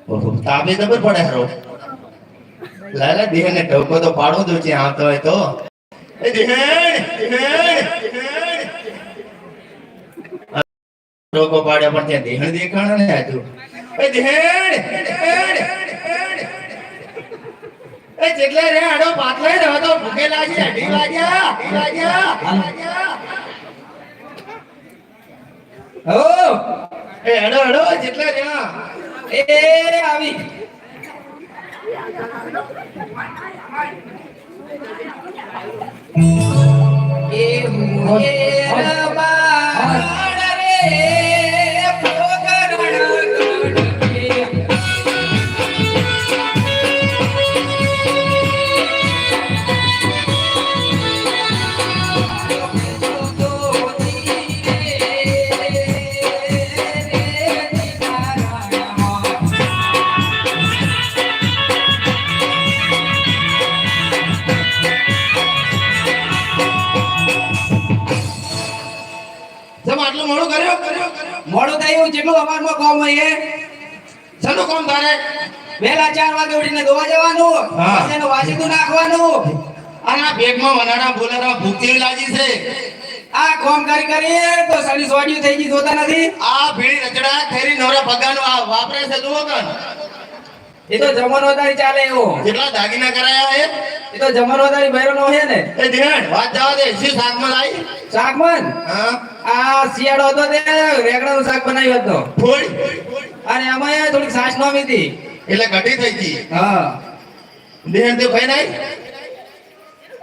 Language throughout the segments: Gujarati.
ઓહો તાબે ખબર પડે હરો લાલા દેહને ટોકો તો પાડો દો છે આવતો હોય તો એ દેહણ ટોકો પાડ્યા પણ ત્યાં દેહણ દેખાણ ને આજુ એ દેહણ એ જેટલે રે આડો પાતલે રહો તો ભૂખે લાગી અઢી વાગ્યા હો એ અડો જેટલે રે એ આવી એ મુયેરબા રે મોડું થયું જેટલું અમારમાં કામ હોય એ શેનું કામ તારે વેલા 4 વાગે ઉઠીને દોવા જવાનું પછી એનું વાસીદું નાખવાનું અને આ બેગમાં વનાડા બોલારા ભૂખી લાગી છે આ કામ કરી તો સડી સોડ્યું થઈ ગઈ જોતા નથી આ ભીડી રચડા ખેરી નવરા પગાનો આ વાપરે છે જુઓ કન એ તો જમણ વધારી ચાલે એવો કેટલા દાગીના કરાયા હે એ તો જમણ વધારી ભૈરો નો હે ને એ ધ્યાન વાત જવા દે શું શાકમાં લાવી શાકમન હા આ શિયાળો હતો તે રેગડાનું શાક બનાવ્યું હતો ફોડ અને આમાં થોડીક સાસ નોમી હતી એટલે ઘટી થઈ ગઈ હા દેહન તે ભાઈ નાઈ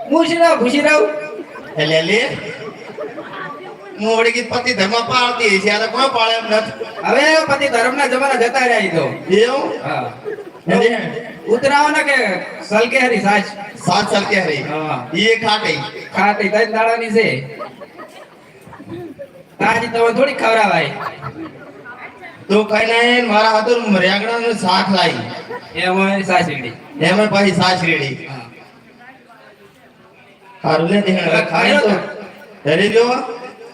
ખુશી રહું એટલે લે મોડી ગીત પતિ ધર્મ પાળતી છે આ કોઈ પાળે એમ નથી હવે પતિ ધર્મના જમાના જતા રહ્યા ઈ તો એવું હા ઉતરાવો ને કે સલકે હરી સાચ સાત સાલ કે રહી હા એ ખાટી ખાટી તઈ દાડાની છે તાજી તો થોડી ખવરાવાય તો કઈ નહીં મારા હાથું રેગડાનું શાક લાવી એમાં સાસીડી એમાં પછી સાસ રેડી હારું લે દેહણ ખાય તો ધરી લ્યો